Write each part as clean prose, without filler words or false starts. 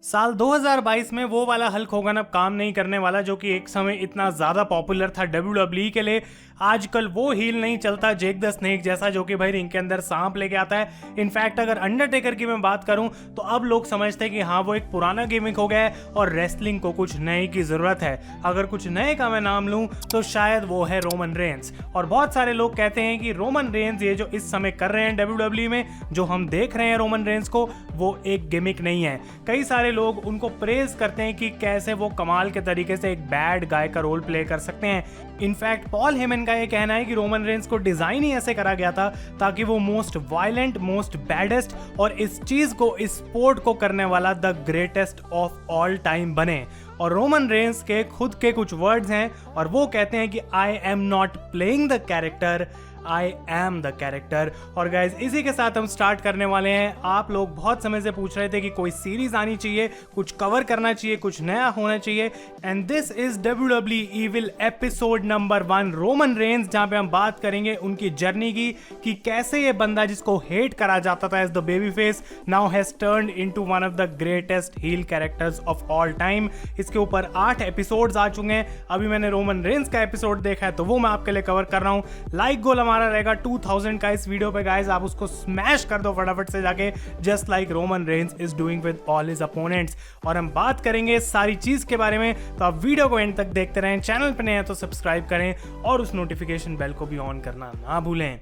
साल 2022 में वो वाला हल्क होगन अब काम नहीं करने वाला जो कि एक समय इतना ज़्यादा पॉपुलर था WWE के लिए। आजकल वो हील नहीं चलता जेक द स्नेक जैसा, जो कि भाई रिंग के अंदर सांप लेके आता है। इनफैक्ट अगर अंडरटेकर की मैं बात करूं तो अब लोग समझते हैं कि हाँ वो एक पुराना गिमिक हो गया है और रेसलिंग को कुछ नए की ज़रूरत है। अगर कुछ नए का मैं नाम लूँ तो शायद वो है रोमन रेंस। और बहुत सारे लोग कहते हैं कि रोमन रेंस ये जो इस समय कर रहे हैं WWE में, जो हम देख रहे हैं रोमन रेंस को, वो एक गिमिक नहीं है। कई सारे लोग उनको प्रेज करते हैं कि कैसे वो कमाल के तरीके से एक बैड गाय का रोल प्ले कर सकते हैं। इनफैक्ट पॉल हेमन का ये कहना है कि रोमन रेंस को डिजाइन ही ऐसे करा गया था ताकि वो मोस्ट वायलेंट, मोस्ट बैडेस्ट और इस चीज को, इस स्पोर्ट को करने वाला the greatest of all time बने। और रोमन रेंस के खुद के कुछ वर्ड्स हैं और वो कहते हैं कि I am not playing the character, I am the character. और गाइज इसी के साथ हम स्टार्ट करने वाले हैं। आप लोग बहुत समय से पूछ रहे थे कि कोई सीरीज आनी चाहिए, कुछ कवर करना चाहिए, कुछ नया होना चाहिए, and this is WWE evil episode number 1 Roman Reigns, जहां पे हम बात करेंगे उनकी जर्नी की कि कैसे ये बंदा जिसको हेट करा जाता था as the baby face now has turned into one of the greatest heel characters of all time. इसके ऊपर 8 एपिसोड्स आ चुके हैं। अभी मैंने रोमन रेंस का एपिसोड देखा है तो वो मैं आपके लिए कवर कर रहा हूं। लाइक गोल हमारा रहेगा 2000 का इस वीडियो पे गाइस, आप उसको स्मैश कर दो फटाफट से जाके, just like Roman Reigns is doing with all his opponents. और हम बात करेंगे सारी चीज के बारे में, तो आप वीडियो को एंड तक देखते रहें। चैनल पे नए हैं तो सब्सक्राइब करें और उस नोटिफिकेशन बेल को भी ऑन करना ना भूलें।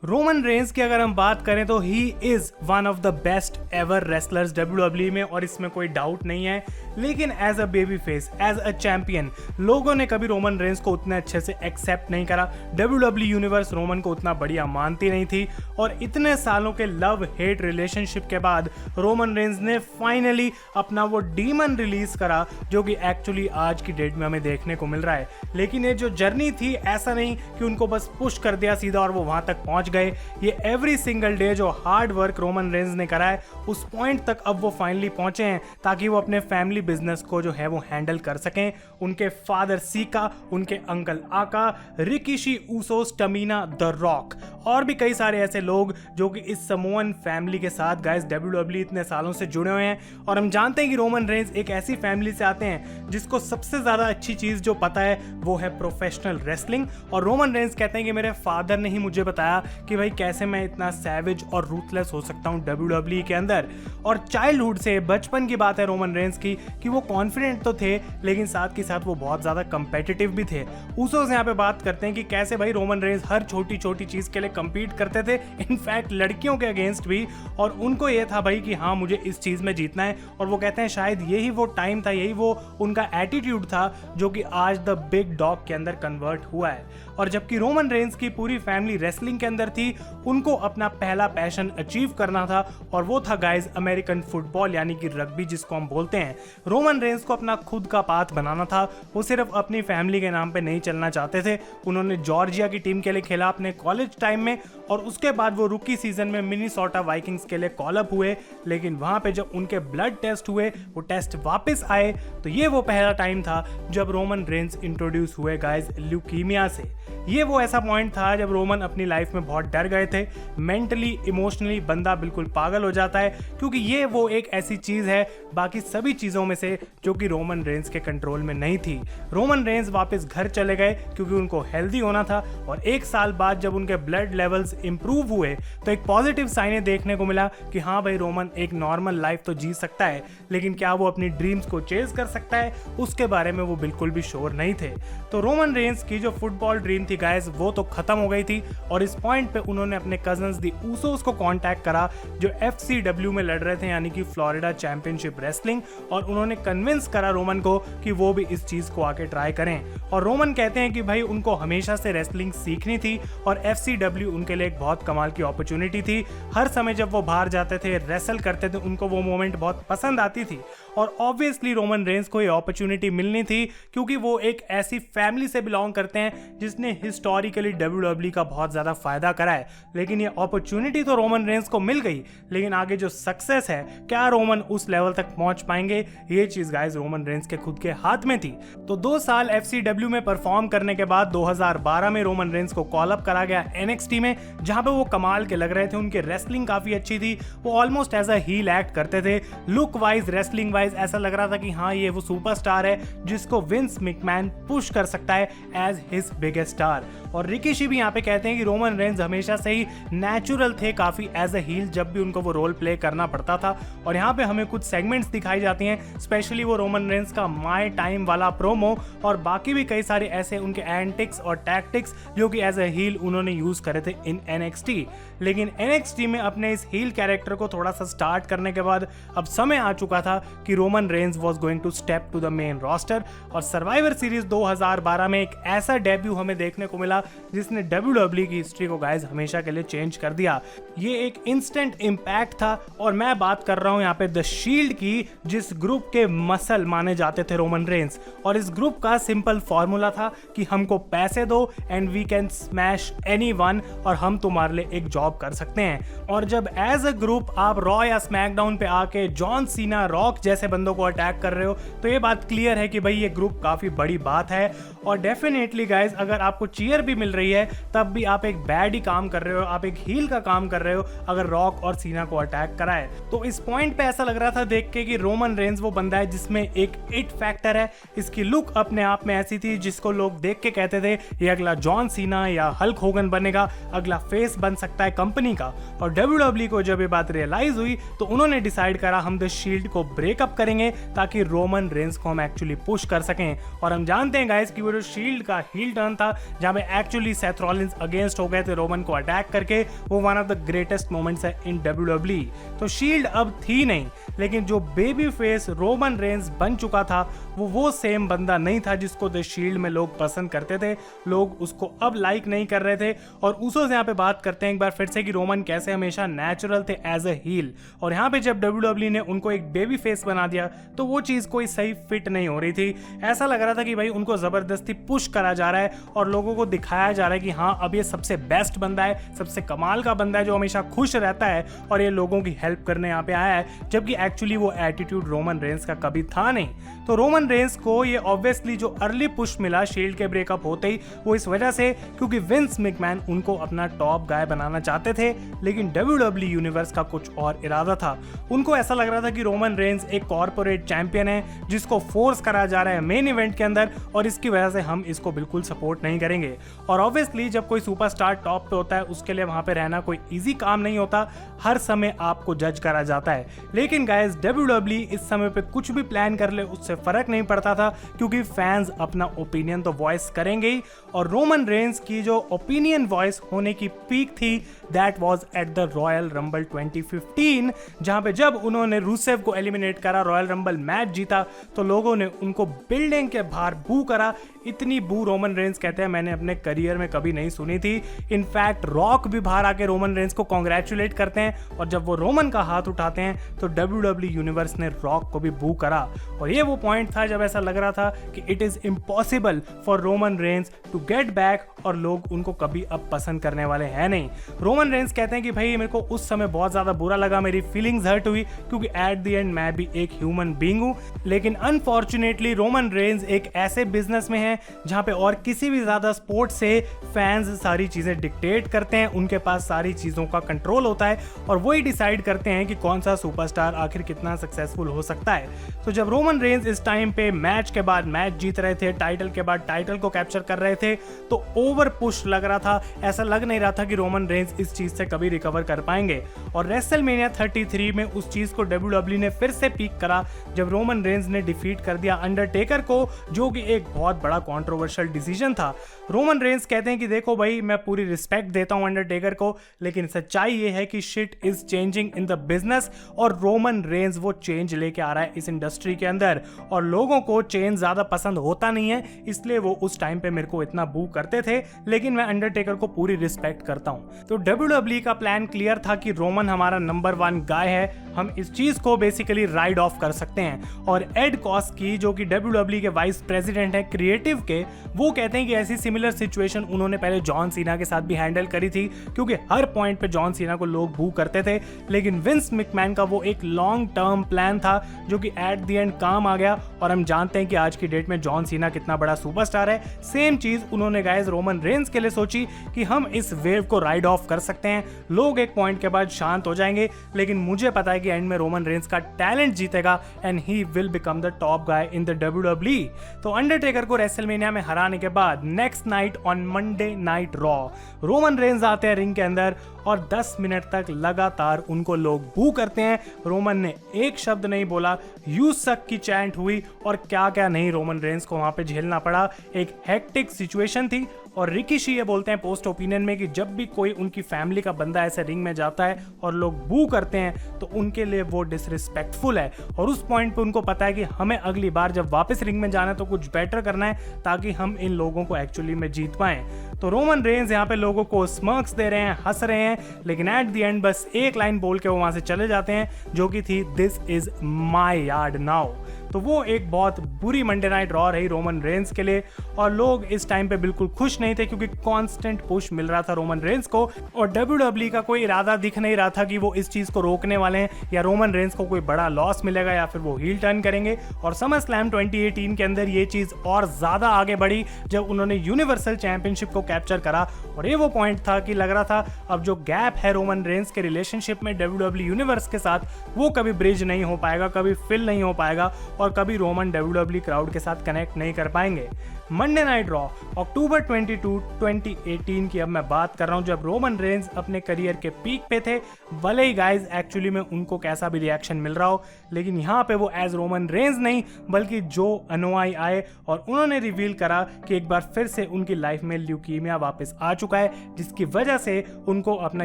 रोमन रेंस की अगर हम बात करें तो he is one of the best ever wrestlers WWE में, और इसमें कोई डाउट नहीं है। लेकिन as a baby face, as a champion, लोगों ने कभी रोमन रेंस को उतने अच्छे से एक्सेप्ट नहीं करा। WWE यूनिवर्स रोमन को उतना बढ़िया मानती नहीं थी। और इतने सालों के लव हेट रिलेशनशिप के बाद रोमन रेंस ने फाइनली अपना वो डीमन रिलीज करा, जो कि एक्चुअली आज की डेट में हमें देखने को मिल रहा है। लेकिन ये जो जर्नी थी, ऐसा नहीं कि उनको बस पुश कर दिया सीधा और वो वहां तक पहुंच गए। ये एवरी सिंगल डे जो हार्ड वर्क रोमन रेंस ने करा है, उस पॉइंट तक अब वो फाइनली पहुंचे हैं ताकि वो अपने फैमिली बिजनेस को जो है वो हैंडल कर सकें। उनके फादर सीका, उनके अंकल आका, रिकीशी ऊसोस, टमीना द रॉक और भी कई सारे ऐसे लोग जो कि इस समोअन फैमिली के साथ गाइस WWE इतने सालों से जुड़े हुए हैं। और हम जानते हैं कि रोमन रेंस एक ऐसी फैमिली से आते हैं जिसको सबसे ज्यादा अच्छी चीज जो पता है वो है प्रोफेशनल रेसलिंग। और रोमन रेंस कहते हैं कि मेरे फादर ने ही मुझे बताया कि भाई कैसे मैं इतना सैवेज और रूथलेस हो सकता हूं WWE के अंदर। और चाइल्डहुड से, बचपन की बात है रोमन रेंस की, कि वो कॉन्फिडेंट तो थे लेकिन साथ के साथ वो बहुत ज्यादा कंपेटिटिव भी थे। ऊसोस यहाँ पे बात करते हैं कि कैसे भाई रोमन रेंस हर छोटी छोटी चीज के लिए compete करते थे, इनफैक्ट लड़कियों के अगेंस्ट भी। और उनको ये था भाई कि हाँ मुझे इस चीज में जीतना है। और वो कहते हैं शायद यही वो टाइम था, यही वो उनका एटीट्यूड था जो कि आज द बिग डॉग के अंदर कन्वर्ट हुआ है। और जबकि रोमन रेंस की पूरी फैमिली रेसलिंग के अंदर थी, उनको अपना पहला पैशन अचीव करना था और वो था गाइस अमेरिकन फुटबॉल, यानी कि रग्बी जिसको हम बोलते हैं। रोमन रेंस को अपना खुद का पाथ बनाना था। वो सिर्फ अपनी फैमिली के नाम पे नहीं चलना चाहते थे। उन्होंने जॉर्जिया की टीम के लिए खेला अपने कॉलेज टाइम में और उसके बाद वो रुकी सीजन में मिनीसोटा वाइकिंग्स के लिए कॉल अप हुए। लेकिन वहां पे जब उनके ब्लड टेस्ट हुए, वो टेस्ट वापस आए, तो ये वो पहला टाइम था जब रोमन रेंस इंट्रोड्यूस हुए गाइस ल्यूकीमिया से। ये वो ऐसा पॉइंट था जब रोमन अपनी लाइफ में बहुत डर गए थे। मेंटली, इमोशनली बंदा बिल्कुल पागल हो जाता है, क्योंकि ये वो एक ऐसी चीज है बाकी सभी चीजों में से जो कि रोमन रेंस के कंट्रोल में नहीं थी। रोमन रेंस वापस घर चले गए क्योंकि उनको हेल्दी होना था। और 1 साल बाद जब उनके ब्लड लेवल्स इंप्रूव हुए तो एक पॉजिटिव साइन देखने को मिला कि हाँ भाई रोमन एक नॉर्मल लाइफ तो जी सकता है, लेकिन क्या वो अपनी ड्रीम्स को चेज कर सकता है, उसके बारे में वो बिल्कुल भी श्योर नहीं थे। तो रोमन रेंस की जो फुटबॉल ड्रीम थी गाइस, वो तो खत्म हो गई थी। और इस पॉइंट पे उन्होंने अपने कजन्स दी ऊसोस को कांटेक्ट करा जो FCW में लड़ रहे थे, यानी कि फ्लोरिडा चैंपियनशिप रेसलिंग। और उन्होंने कन्विंस करा रोमन को कि वो भी इस चीज को आके ट्राई करें। और रोमन कहते हैं कि भाई उनको हमेशा से रेसलिंग सीखनी थी और FCW उनके लिए एक बहुत कमाल की अपॉर्चुनिटी थी। हर समय जब वो बाहर जाते थे, रेसल करते थे, उनको वो मोमेंट बहुत पसंद आती थी। और ऑब्वियसली रोमन रेंस को ये अपॉर्चुनिटी मिलनी थी क्योंकि वो एक ऐसी फैमिली से बिलोंग करते हैं जिसने हिस्टोरिकली WWE का बहुत ज्यादा फायदा करा है। लेकिन ये अपॉर्चुनिटी तो रोमन रेंस को मिल गई, लेकिन आगे जो सक्सेस है, क्या रोमन उस लेवल तक पहुंच पाएंगे, ये चीज गाइस रोमन रेंस के खुद के हाथ में थी। तो 2 साल FCW में परफॉर्म करने के बाद 2012 में रोमन रेंस को कॉल अप करा गया NXT NXT में, जहां पे वो कमाल के लग रहे थे, उनकी रेसलिंग काफी अच्छी थी, वो almost as a heel act करते थे, लुक वाइज रेसलिंग वाइज ऐसा लग रहा था कि हाँ ये वो सुपरस्टार है जिसको विंस मैकमैन पुश कर सकता है एज हिज बिगेस्ट स्टार। और रिकीशी भी यहाँ पे कहते हैं कि रोमन रेंज हमेशा से ही नेचुरल थे काफी एज अ हील जब भी उनको वो रोल प्ले करना पड़ता था। और यहाँ पे हमें कुछ सेगमेंट्स दिखाई जाती हैं, स्पेशली वो रोमन रेंज का माय टाइम वाला प्रोमो और बाकी भी कई सारे ऐसे उनके एंटिक्स और टैक्टिक्स जो कि एज अ हील उन्होंने यूज करे थे इन NXT। लेकिन NXT में अपने इस हील कैरेक्टर को थोड़ा सा स्टार्ट करने के बाद अब समय आ चुका था कि Roman Reigns was going to step to the main roster. और सर्वाइवर सीरीज 2012 में एक ऐसा डेब्यू हमें देखने को मिला जिसने WWE की हिस्ट्री को गाइस हमेशा के लिए चेंज कर दिया। ये एक इंस्टेंट इम्पैक्ट था और मैं बात कर रहा हूं यहाँ पे द शील्ड की, जिस ग्रुप के मसल माने जाते थे रोमन रेंज। और इस ग्रुप का सिंपल फॉर्मूला था कि हमको पैसे दो and we can smash anyone, और हम तुम्हारे लिए एक जॉब कर सकते हैं। और जब एज अ ग्रुप आप रॉ या स्मैकडाउन पे आके जॉन सीना, रॉक जैसे बंदों को अटैक कर रहे हो, तो ये बात क्लियर है कि भाई ये ग्रुप काफी बड़ी बात है। और डेफिनेटली गाइज अगर आपको चीयर भी मिल रही है तब भी आप एक बैड ही काम कर रहे हो, आप एक हील का काम कर रहे हो अगर रॉक और सीना को अटैक कराए। तो इस पॉइंट पे ऐसा लग रहा था देख के कि रोमन रेंज वो बंदा है जिसमें एक इट फैक्टर है। इसकी लुक अपने आप में ऐसी थी जिसको लोग देख के कहते थे ये अगला जॉन सीना या हल्क होगन बनेगा, अगला फेस बन सकता है कंपनी का। और WWE को जब ये बात रियलाइज हुई तो उन्होंने डिसाइड करा हम द शील्ड को ब्रेकअप करेंगे ताकि रोमन रेंज को हम एक्चुअली पुश कर सकें। और हम जानते हैं गाइस कि वो जो शील्ड का हील टर्न था जहां पे एक्चुअली सेथ रॉलिंस अगेंस्ट हो गए थे रोमन को अटैक करके, वो one of the greatest moments है इन WWE। तो शील्ड अब थी नहीं, लेकिन जो बेबी फेस रोमन रेंज बन चुका था वो सेम बंदा नहीं था जिसको द शील्ड में लोग पसंद करते थे। लोग उसको अब लाइक नहीं कर रहे थे। और उसो से यहाँ पे बात करते हैं एक बार फिर से कि रोमन कैसे हमेशा नेचुरल थे एज अ हील, और यहाँ पे जब WWE ने उनको एक बेबी फेस बना दिया तो वो चीज कोई सही फिट नहीं हो रही थी। ऐसा लग रहा था कि भाई उनको जबरदस्ती पुश करा जा रहा है और लोगों को दिखाया जा रहा है कि हाँ अब ये सबसे बेस्ट बंदा है, सबसे कमाल का बंदा है जो हमेशा खुश रहता है और ये लोगों की हेल्प करने यहाँ पे आया है, जबकि एक्चुअली वो एटीट्यूड रोमन रेंज का कभी था नहीं। तो रोमन रेंज को ये ऑब्वियसली जो अर्ली पुश मिला शील्ड के ब्रेकअप होते ही, वो इस वजह से क्योंकि विंस मैकमैन उनको अपना टॉप गाय बनाना चाहते थे, लेकिन WWE यूनिवर्स का कुछ और इरादा था। उनको ऐसा लग रहा था कि रोमन रेंज एक कॉर्पोरेट चैंपियन है जिसको फोर्स करा जा रहा है मेन इवेंट के अंदर, और इसकी वजह से हम इसको बिल्कुल सपोर्ट नहीं करेंगे। और ऑब्वियसली जब कोई सुपरस्टार टॉप पे होता है उसके लिए वहां पे रहना कोई इजी काम नहीं होता, हर समय आपको जज करा जाता है। लेकिन गाइस WWE इस समय पे कुछ भी प्लान कर ले उससे फर्क नहीं पड़ता था, क्योंकि फैंस अपना ओपिनियन तो वॉइस करेंगे ही। और रोमन रेंज की जो ओपिनियन वॉइस होने की पीक थी that was at the royal rumble 2015, जहां पे जब उन्होंने रूसेव को एलिमिनेट करा, रॉयल रंबल मैच जीता, तो लोगों ने उनको बिल्डिंग के बाहर बू करा। इतनी बू रोमन रेंज कहते हैं मैंने अपने करियर में कभी नहीं सुनी थी। इनफैक्ट रॉक भी बाहर आके रोमन रेंज को कॉन्ग्रेचुलेट करते हैं, और जब वो रोमन का हाथ उठाते हैं तो WWE यूनिवर्स ने रॉक को भी बू करा। और ये वो पॉइंट था जब ऐसा लग रहा था कि it is impossible for Roman Reigns to get back, और लोग उनको कभी अब पसंद करने वाले हैं नहीं। रोमन रेंज कहते हैं कि भाई मेरे को उस समय बहुत ज्यादा बुरा लगा, मेरी फीलिंग्स हर्ट हुई, क्योंकि एट द एंड मैं भी एक ह्यूमन बीइंग हूं। लेकिन अनफॉर्चुनेटली रोमन रेंज एक ऐसे बिजनेस में है जहां पे और किसी भी ज्यादा स्पोर्ट से फैंस सारी चीजें डिक्टेट करते हैं, उनके पास सारी चीजों का कंट्रोल होता है और वही डिसाइड करते हैं कि कौन सा सुपरस्टार आखिर कितना सक्सेसफुल हो सकता है। तो जब रोमन रेंज इस टाइम पे मैच के बाद मैच जीत रहे थे, टाइटल के बाद टाइटल को कैप्चर कर रहे थे, तो ओवर पुश लग रहा था। ऐसा लग नहीं रहा था कि रोमन रेंज इस चीज से कभी रिकवर कर पाएंगे। और रेसलमेनिया 33 में उस चीज को WWE ने फिर से पीक करा जब रोमन रेंज ने डिफीट कर दिया अंडरटेकर को, जो कि एक बहुत बड़ा कंट्रोवर्शियल डिसीजन था। रोमन रेंज कहते हैं कि देखो भाई मैं पूरी रिस्पेक्ट देता हूं अंडरटेकर को, लेकिन सच्चाई ये है कि shit is changing in the business, और रोमन रेंज वो चेंज लेके आ रहा है इस इंडस्ट्री के अंदर, और लोगों को चेंज ज्यादा पसंद होता नहीं है, इसलिए वो उस टाइम पे मेरे को इतना बू करते थे। लेकिन मैं अंडरटेकर को पूरी रिस्पेक्ट करता हूं। तो WWE का प्लान क्लियर था कि रोमन हमारा नंबर 1 गाय है, हम इस चीज को बेसिकली राइड ऑफ कर सकते हैं। और एड कॉस्की जो कि WWE के वाइस प्रेसिडेंट है क्रिएटिव के, वो कहते हैं कि ऐसी सिमिलर सिचुएशन उन्होंने पहले जॉन सीना के साथ भी हैंडल करी थी, क्योंकि हर पॉइंट पे जॉन सीना को लोग बू करते थे, लेकिन विंस मैकमैन का वो एक लॉन्ग टर्म प्लान था जो कि एट द एंड काम आ गया। और हम जानते हैं कि आज की डेट में जॉन सीना कितना बड़ा सुपरस्टार है। सेम चीज उन्होंने गाइस रोमन रेंस के लिए सोची कि हम इस वेव को राइड ऑफ कर सकते हैं, लोग एक पॉइंट के बाद शांत हो जाएंगे, लेकिन मुझे पता है कि एंड में रोमन रेंस का टैलेंट जीतेगा and he will become the top guy in the WWE। तो अंडरटेकर को रेसलमेनिया में हराने के बाद next night on Monday night raw Roman Reigns आते हैं रिंग के अंदर और 10 मिनट तक लगातार उनको लोग बू करते हैं। रोमन ने एक शब्द नहीं बोला, यू सक की चैंट हुई और क्या क्या नहीं रोमन रेंस को वहां पे झेलना पड़ा। एक हेक्टिक सिचुएशन थी। और रिकीशी ये बोलते हैं पोस्ट ओपिनियन में कि जब भी कोई उनकी फैमिली का बंदा ऐसे रिंग में जाता है और लोग बू करते हैं तो उनके लिए वो डिसरिस्पेक्टफुल है, और उस पॉइंट पे उनको पता है कि हमें अगली बार जब वापस रिंग में जाना है तो कुछ बेटर करना है ताकि हम इन लोगों को एक्चुअली में जीत पाएं। तो रोमन रेंस यहाँ पे लोगों को स्मर्क्स दे रहे हैं, हंस रहे हैं, लेकिन एट द एंड बस एक लाइन बोल के वो वहां से चले जाते हैं जो कि थी this is my yard now. तो वो एक बहुत बुरी मंडे नाइट रॉ रही रोमन रेंस के लिए, और लोग इस टाइम पे बिल्कुल खुश नहीं थे क्योंकि कांस्टेंट पुश मिल रहा था रोमन रेंस को, और WWE का कोई इरादा दिख नहीं रहा था कि वो इस चीज को रोकने वाले हैं या रोमन रेंस को कोई बड़ा लॉस मिलेगा या फिर वो हील टर्न करेंगे। और समर स्लैम 2018 के अंदर ये चीज और ज्यादा आगे बढ़ी जब उन्होंने यूनिवर्सल चैंपियनशिप को कैप्चर करा, और ये वो पॉइंट था कि लग रहा था अब जो गैप है रोमन रेंस के रिलेशनशिप में WWE यूनिवर्स के साथ वो कभी ब्रिज नहीं हो पाएगा, कभी फिल नहीं हो पाएगा, और कभी रोमन WWE क्राउड के साथ कनेक्ट नहीं कर पाएंगे। मंडे नाइट रॉ अक्टूबर 22, 2018 की अब मैं बात कर रहा हूं, जब रोमन रेंस अपने करियर के पीक पे थे। भले ही गाइज एक्चुअली में उनको कैसा भी रिएक्शन मिल रहा हो, लेकिन यहाँ पे वो एज रोमन रेंस नहीं बल्कि जो अनोआई आए और उन्होंने रिवील करा कि एक बार फिर से उनकी लाइफ में ल्यूकीमिया वापस आ चुका है, जिसकी वजह से उनको अपना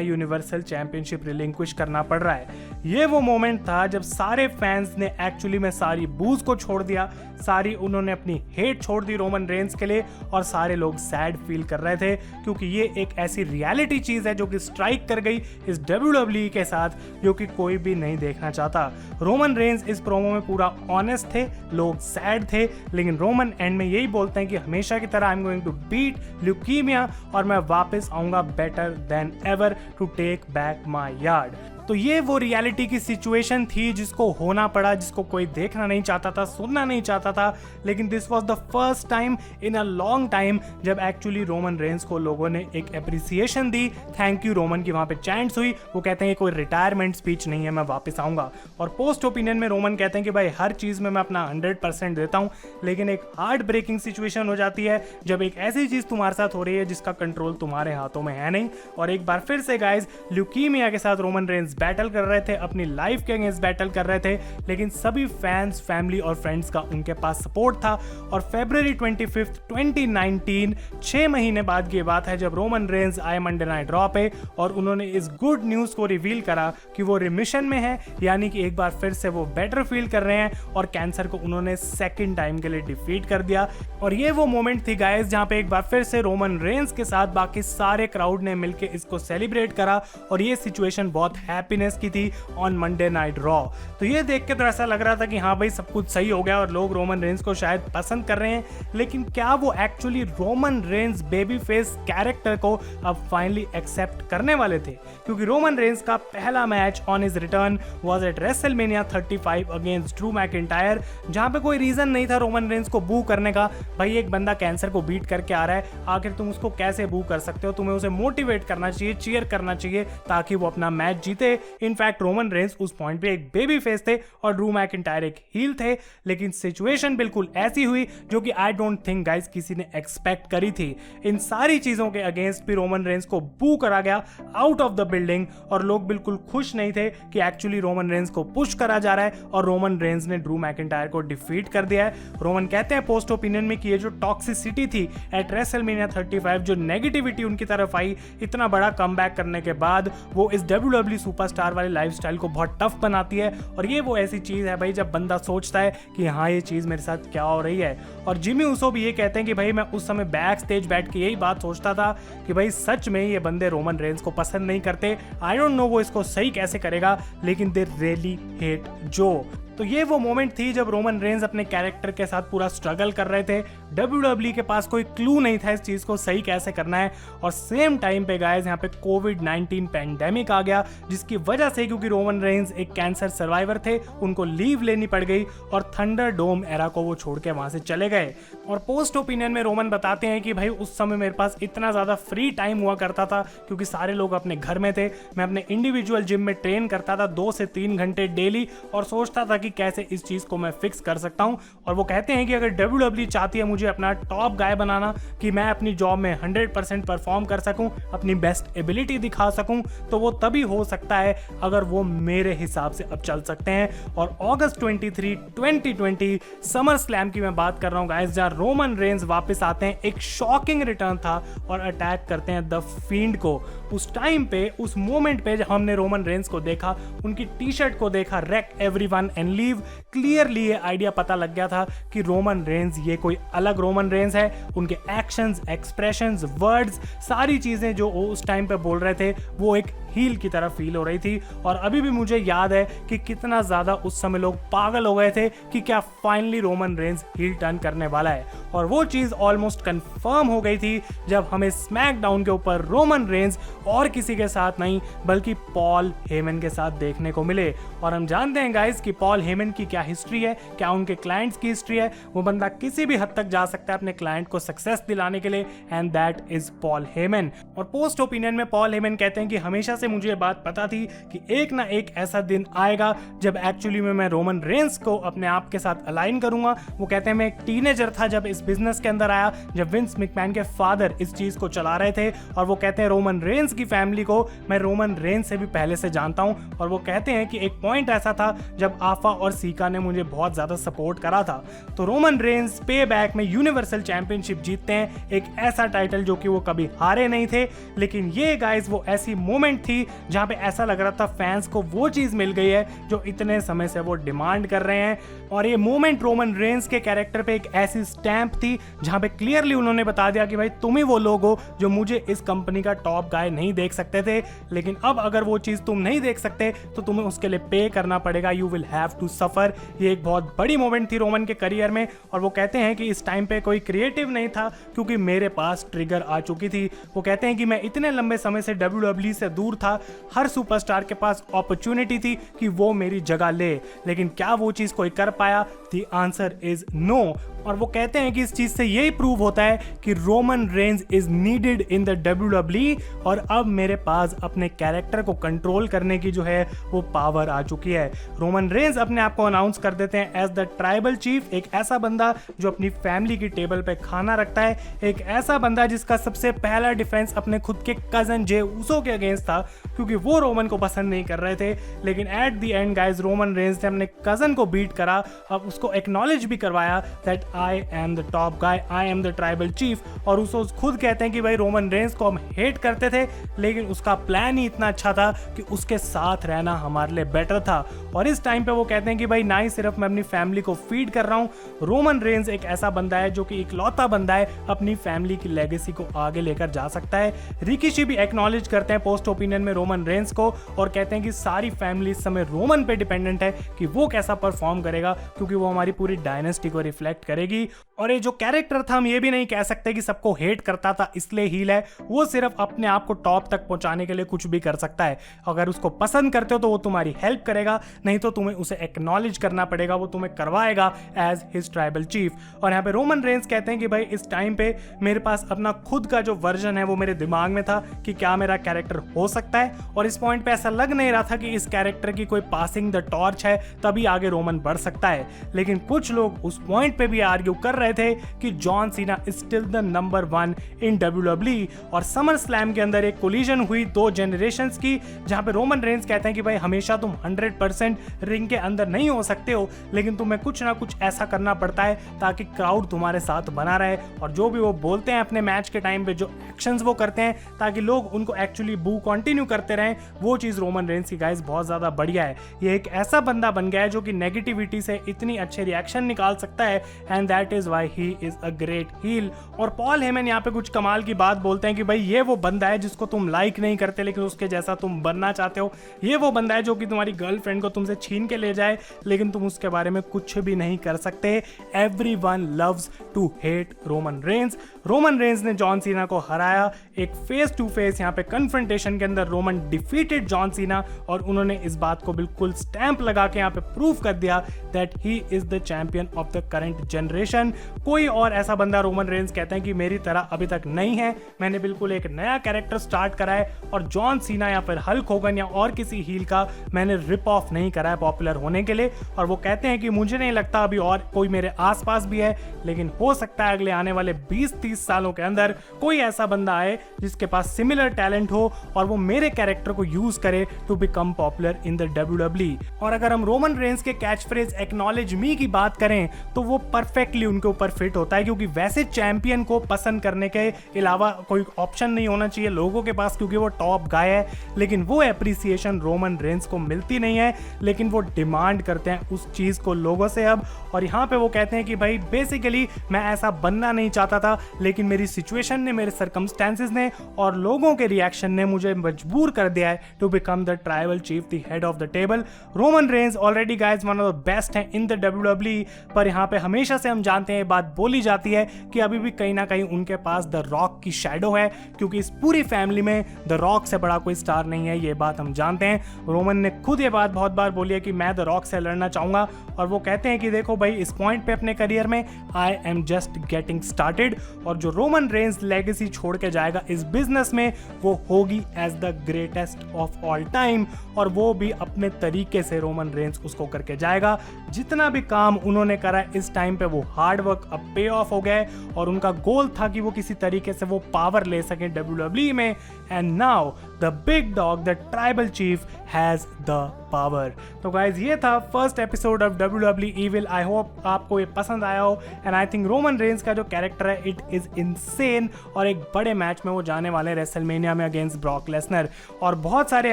यूनिवर्सल चैंपियनशिप रिलिंक्विश करना पड़ रहा है। ये वो मोमेंट था जब सारे फैंस ने एक्चुअली में सारी बूज को छोड़ दिया, सारी उन्होंने अपनी हेट छोड़ दी रोमन रेंस के लिए, और सारे लोग सैड फील कर रहे थे क्योंकि ये एक ऐसी रियलिटी चीज है जो कि स्ट्राइक कर गई इस WWE के साथ, जो कि कोई भी नहीं देखना चाहता। रोमन रेंस इस प्रोमो में पूरा ऑनेस्ट थे, लोग सैड थे, लेकिन रोमन एंड में यही बोलते हैं कि हमेशा की तरह I am going to beat leukemia और मैं वापस आऊंगा better than ever to take back my yard. तो ये वो रियलिटी की सिचुएशन थी जिसको होना पड़ा, जिसको कोई देखना नहीं चाहता था, सुनना नहीं चाहता था, लेकिन this was the first time in a long time जब एक्चुअली रोमन रेंस को लोगों ने एक appreciation the. Thank you Roman की वहां पे चैंट्स हुई। वो कहते हैं कोई रिटायरमेंट स्पीच नहीं है, मैं वापस आऊंगा। और पोस्ट ओपिनियन में रोमन कहते हैं कि भाई हर चीज में मैं अपना 100% देता हूं, लेकिन एक हार्ट ब्रेकिंग सिचुएशन हो जाती है जब एक ऐसी चीज तुम्हारे साथ हो रही है जिसका कंट्रोल तुम्हारे हाथों में है नहीं। और एक बार फिर से गाइज ल्यूकीमिया के साथ रोमन रेंस बैटल कर रहे थे, अपनी लाइफ के अगेंस्ट बैटल कर रहे थे, लेकिन सभी फैंस, फैमिली और फ्रेंड्स का उनके पास सपोर्ट था। और फरवरी 25, 2019, 6 महीने बाद की बात है जब रोमन रेंस आए मंडे नाइट रॉ पे और उन्होंने इस गुड न्यूज को रिवील करा कि वो रिमिशन में है, यानी कि एक बार फिर से वो बेटर फील कर रहे हैं और कैंसर को उन्होंने सेकंड टाइम के लिए डिफीट कर दिया। और ये वो मोमेंट थी गाइस जहां पे एक बार फिर से रोमन रेंस के साथ बाकी सारे क्राउड ने मिलकर इसको सेलिब्रेट करा, और ये सिचुएशन बहुत हैप्पीनेस की थी ऑन मंडे नाइट रॉ। तो ये देख के तो ऐसा लग रहा था कि हाँ भाई सब कुछ सही हो गया और लोग रोमन रेंस को शायद पसंद कर रहे हैं, लेकिन क्या वो actually Roman Reigns baby face character को अब फाइनली एक्सेप्ट करने वाले थे? क्योंकि रोमन रेंस का पहला match on his return was at WrestleMania 35 against Drew McIntyre, जहां पे कोई रीजन नहीं था रोमन रेंस को बू करने का। भाई एक बंदा कैंसर को बीट करके आ रहा है, आखिर तुम उसको कैसे बू कर सकते हो? तुम्हें उसे मोटिवेट करना चाहिए, चीयर करना चाहिए ताकि वो अपना मैच जीते। इनफैक्ट रोमन रेंस उस पॉइंट पे एक बेबी फेस थे और ड्रू मैकिंटायर एक हील थे, लेकिन सिचुएशन बिल्कुल ऐसी हुई जो कि आई डोंट थिंक गाइस किसी ने एक्सपेक्ट करी थी। इन सारी चीजों के अगेंस्ट भी रोमन रेंस को बू करा गया आउट ऑफ द बिल्डिंग, और लोग बिल्कुल खुश नहीं थे कि एक्चुअली रोमन रेंस को पुश करा जा रहा है और रोमन रेंस ने ड्रू मैकिंटायर को डिफीट कर दिया है। रोमन कहते हैं पोस्ट ओपिनियन में कि ये जो टॉक्सिसिटी थी एट रेसलमेनिया 35, जो नेगेटिविटी उनकी तरफ आई इतना बड़ा कमबैक करने के बाद, वो इस WWE सुपर सुपरस्टार वाले लाइफस्टाइल को बहुत टफ बनाती है। और ये वो ऐसी चीज़ है भाई जब बंदा सोचता है कि हाँ ये चीज़ मेरे साथ क्या हो रही है। और जिमी ऊसो भी ये कहते हैं कि भाई मैं उस समय बैक स्टेज बैठ के यही बात सोचता था कि भाई सच में ये बंदे रोमन रेंस को पसंद नहीं करते। आई डोंट नो वो इसको सही कैसे करेगा, लेकिन दे रियली हेट जो। तो ये वो मोमेंट थी जब रोमन रेंस अपने कैरेक्टर के साथ पूरा स्ट्रगल कर रहे थे। WWE के पास कोई क्लू नहीं था इस चीज को सही कैसे करना है। और सेम टाइम पे गाइस यहाँ पे कोविड-19 पैंडेमिक आ गया, जिसकी वजह से क्योंकि रोमन रेंस एक कैंसर सर्वाइवर थे, उनको लीव लेनी पड़ गई और थंडर डोम एरा को वो छोड़ के वहां से चले गए। और पोस्ट ओपिनियन में रोमन बताते हैं कि भाई उस समय मेरे पास इतना ज्यादा फ्री टाइम हुआ करता था क्योंकि सारे लोग अपने घर में थे। मैं अपने इंडिविजुअल जिम में ट्रेन करता था 2 से 3 घंटे डेली और सोचता था कि कैसे इस चीज को मैं फिक्स कर सकता हूं। और वो कहते हैं कि अगर WWE चाहती है मुझे अपना टॉप गाय बनाना, कि मैं अपनी जॉब में 100% परफॉर्म कर सकूं, अपनी बेस्ट एबिलिटी दिखा सकूं, तो वो तभी हो सकता है अगर वो मेरे हिसाब से अब चल सकते हैं। और अगस्त 23, 2020 समर स्लैम की मैं बात कर रहा हूं गाइस, जहां रोमन रेंस वापस आते हैं। एक शॉकिंग रिटर्न था और अटैक करते हैं द फील्ड को। उस टाइम पे, उस मोमेंट पे जब हमने रोमन रेंस को देखा, उनकी टी शर्ट को देखा, wreck everyone and leave, clearly ये आइडिया पता लग गया था कि रोमन रेंस ये कोई अलग रोमन रेंस है। उनके एक्शंस, एक्सप्रेशंस, वर्ड्स, सारी चीजें जो उस टाइम पे बोल रहे थे वो एक हील की तरह फील हो रही थी। और अभी भी मुझे याद है कि कितना ज्यादा उस समय लोग पागल हो गए थे कि क्या finally Roman Reigns heel turn करने वाला है। और वो चीज ऑलमोस्ट कंफर्म हो गई थी जब हमें स्मैकडाउन के ऊपर रोमन रेंस और किसी के साथ नहीं बल्कि पॉल हेमन के साथ देखने को मिले। और हम जानते हैं गाइस कि पॉल हेमन की क्या हिस्ट्री है, क्या उनके क्लाइंट्स की हिस्ट्री है। वो बंदा किसी भी हद तक जा सकता है अपने क्लाइंट को सक्सेस दिलाने के लिए, and that is Paul Heyman. और पोस्ट ओपिनियन में पॉल हेमन कहते हैं कि हमेशा से मुझे ये बात पता थी कि एक ना एक ऐसा दिन आएगा जब एक्चुअली में मैं रोमन रेंस को अपने आप के साथ अलाइन करूंगा। वो कहते हैं मैं एक टीनेजर था जब इस बिजनेस के अंदर आया, जब विंस मैकमैन के फादर इस चीज को चला रहे थे। और वो कहते हैं रोमन रेंस की फैमिली को मैं रोमन रेंस से भी पहले से जानता हूं। और वो कहते हैं कि एक पॉइंट ऐसा था जब आफा और सीका ने मुझे बहुत ज्यादा सपोर्ट करा था। तो रोमन रेंस पे बैक में यूनिवर्सल चैंपियनशिप जीतते हैं, एक ऐसा टाइटल जो कि वो कभी हारे नहीं थे। लेकिन ये गाइस वो ऐसी मोमेंट थी जहां पे ऐसा लग रहा था फैंस को वो चीज मिल गई है जो इतने समय से वो डिमांड कर रहे हैं। और ये मोमेंट रोमन रेंस के कैरेक्टर पे एक ऐसी स्टैंप थी जहां पे क्लियरली उन्होंने बता दिया कि भाई तुम ही वो लोग हो जो मुझे इस कंपनी का टॉप गाय नहीं देख सकते थे, लेकिन अब अगर वो चीज तुम नहीं देख सकते तो तुम्हें उसके लिए पे करना पड़ेगा, you will have to suffer. ये एक बहुत बड़ी मोमेंट थी रोमन के करियर में। और वो कहते हैं कि इस टाइम पे कोई क्रिएटिव नहीं था क्योंकि मेरे पास ट्रिगर आ चुकी थी। वो कहते हैं कि मैं इतने लंबे समय से WWE से दूर था, हर सुपरस्टार के पास अपॉर्चुनिटी थी कि वो मेरी जगह ले, लेकिन क्या वो चीज कोई कर पाया? The answer is no. और वो कहते हैं कि इस चीज से यही प्रूव होता है कि Roman Reigns is needed in the WWE और अब मेरे पास अपने कैरेक्टर को कंट्रोल करने की जो है वो पावर आ चुकी है। रोमन रेंस अपने आप को अनाउंस कर देते हैं एज द ट्राइबल चीफ, एक ऐसा बंदा जो अपनी फैमिली की टेबल पे खाना रखता है, एक ऐसा बंदा जिसका सबसे पहला डिफेंस अपने खुद के कजन जे ऊसो के अगेंस्ट था क्योंकि वो रोमन को पसंद नहीं कर रहे थे। लेकिन at the end guys Roman Reigns ने अपने कजन को बीट करा, अब उसको एक्नॉलेज भी करवाया that I am the top guy, I am the tribal chief. और उसको खुद कहते हैं कि भाई रोमन रेंस को हम हेट करते थे लेकिन उसका प्लान ही इतना अच्छा था कि उसके साथ रहना हमारे लिए बेटर था। और इस टाइम पे वो कहते हैं कि भाई ना ही सिर्फ मैं अपनी फैमिली को फीड कर रहा हूँ, रोमन रेंस एक ऐसा बंदा है जो कि इकलौता बंदा है अपनी फैमिली की लेगेसी को आगे लेकर जा सकता है। रिकीशी भी एक्नॉलेज करते हैं पोस्ट ओपिनियन में रोमन रेंस को और कहते हैं कि सारी फैमिली इस समय रोमन पे डिपेंडेंट है कि वो कैसा परफॉर्म करेगा क्योंकि वो हमारी पूरी डायनेस्टी को रिफ्लेक्ट करेगी। और ये जो कैरेक्टर था हम ये भी नहीं कह सकते कि सबको हेट करता था इसलिए हील है, वो सिर्फ अपने आप को टॉप तक पहुंचाने के लिए कुछ भी कर सकता है। अगर उसको पसंद करते हो तो वो तुम्हारी हेल्प करेगा, नहीं तो तुम्हें उसे एक्नॉलेज करना पड़ेगा, वो तुम्हें करवाएगा एज हिज ट्राइबल चीफ। और यहाँ पे रोमन रेंस कहते हैं कि भाई इस टाइम पे मेरे पास अपना खुद का जो वर्जन है वो मेरे दिमाग में था कि क्या मेरा कैरेक्टर हो सकता है। और इस पॉइंट पे ऐसा लग नहीं रहा था कि इस कैरेक्टर की कोई पासिंग द टॉर्च है तभी आगे रोमन बढ़ सकता है। लेकिन कुछ लोग उस पॉइंट पे भी आर्ग्यू कर रहे थे कि John Cena is still the number 1 in WWE। और समर स्लैम के अंदर एक एक कोलिजन हुई दो जनरेशंस की, जहां पे रोमन रेंस कहते हैं कि भाई हमेशा तुम 100% रिंग के अंदर नहीं हो सकते हो, लेकिन तुम्हें कुछ ना कुछ ऐसा करना पड़ता है ताकि क्राउड तुम्हारे साथ बना रहे, और जो भी वो बोलते हैं अपने मैच के टाइम पे, जो एक्शंस वो करते हैं ताकि लोग उनको एक्चुअली बू कंटिन्यू करते रहें, वो चीज़ रोमन रेंस की गाइस बहुत ज़्यादा बढ़िया है। ये एक ऐसा बंदा बन गया है जो कि नेगेटिविटी से इतनी अच्छे रिएक्शन निकाल सकता है, and that is why he is a great heel. और पॉल हेमन यहाँ पे कुछ कमाल की बात बोलते हैं कि भाई ये वो बंदा है जिसको तुम लाइक नहीं करते लेकिन उसके जैसा तुम बनना चाहते हो। ये वो बंदा है जो कि तुम्हारी गर्लफ्रेंड को तुमसे छीन के ले जाए लेकिन तुम उसके बारे में कुछ भी नहीं कर सकते। Everyone loves to hate Roman Reigns. Roman Reigns ने जॉन सीना को हराया एक फेस टू फेस यहाँ पे कन्फ्रंटेशन के अंदर। रोमन डिफीटेड जॉन सीना और उन्होंने इस बात को बिल्कुल स्टैंप लगा के यहाँ पे प्रूव कर दिया that he is the champion of the current generation. कोई और ऐसा बंदा, रोमन रेंस कहते हैं कि मेरी तरह अभी तक नहीं है। मैंने बिल्कुल एक नया कैरेक्टर स्टार्ट करा है और जॉन सीना या फिर हल्क होगन या और किसी हील का मैंने रिप ऑफ नहीं करा है पॉपुलर होने के लिए। और वो कहते हैं कि मुझे नहीं लगता अभी और कोई मेरे आसपास भी है, लेकिन हो सकता है अगले आने वाले 20-30 सालों के अंदर कोई ऐसा बंदा आए जिसके पास सिमिलर टैलेंट हो और वो मेरे कैरेक्टर को यूज करे to become popular in the WWE। और अगर हम रोमन रेंस के कैच फ्रेज एक्नॉलेज मी की बात करें तो वो परफेक्टली उनके ऊपर फिट होता है, क्योंकि वैसे चैंपियन को पसंद करने के अलावा कोई ऑप्शन नहीं होना चाहिए लोगों के पास, क्योंकि वो टॉप गाय है। लेकिन वो एप्रिसिएशन रोमन रेंस को मिलती नहीं है, लेकिन वो डिमांड करते हैं उस चीज को लोगों से अब। और यहाँ पे वो कहते हैं कि भाई बेसिकली मैं ऐसा बनना नहीं चाहता था, लेकिन मेरी सिचुएशन ने, मेरे सर्कमस्टेंसेस ने और लोगों के रिएक्शन ने मुझे मजबूर कर दिया है to become the tribal chief, the head of the table. Roman Reigns already guys one of the best हैं इन द WWE, पर यहाँ पे हमेशा से हम जानते हैं, बात बोली जाती है कि अभी भी कहीं ना कहीं उनके पास द रॉक की शैडो है, क्योंकि इस पूरी फैमिली में द रॉक से बड़ा कोई स्टार नहीं है। ये बात हम जानते हैं। रोमन ने खुद ये बात बहुत बार बोली है कि मैं द रॉक से लड़ना चाहूंगा, और वो कहते हैं कि देखो भाई इस पॉइंट पे अपने करियर में I am just getting started, और जो रोमन रेंस लेगेसी छोड़ के जाएगा इस बिजनेस में वो होगी as the greatest of all time, और वो भी अपने तरीके से रोमन रेंस उसको करके जाएगा। जितना भी काम उन्होंने करा इस टाइम पे वो हार्ड वर्क अब पे ऑफ हो गए, और उनका गोल था कि वो किसी तरीके से वो पावर ले सके WWE में, and now the big dog the tribal chief has the power. तो गाइज ये था first episode of WWE Evil। I hope आपको ये पसंद आया हो, and I think Roman Reigns का जो कैरेक्टर है इट इज इनसेन, और एक बड़े मैच में वो जाने वाले रेसलमेनिया में अगेंस्ट ब्रॉक लेसनर। और बहुत सारे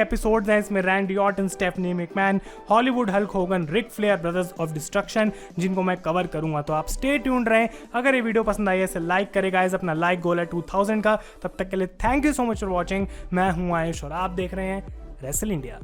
एपिसोड्स हैं इसमें, Randy Orton, Stephanie McMahon, Hollywood Hulk Hogan, Ric Flair, Brothers of Destruction, जिनको मैं कवर करूंगा। तो आप स्टे ट्यून्ड रहें। अगर ये वीडियो पसंद आई है इसे लाइक करें गाइज, अपना लाइक गोल है 2000 का। तब तक के लिए thank you so much for watching. मैं हूं आयुष और आप देख रहे हैं रेसल इंडिया।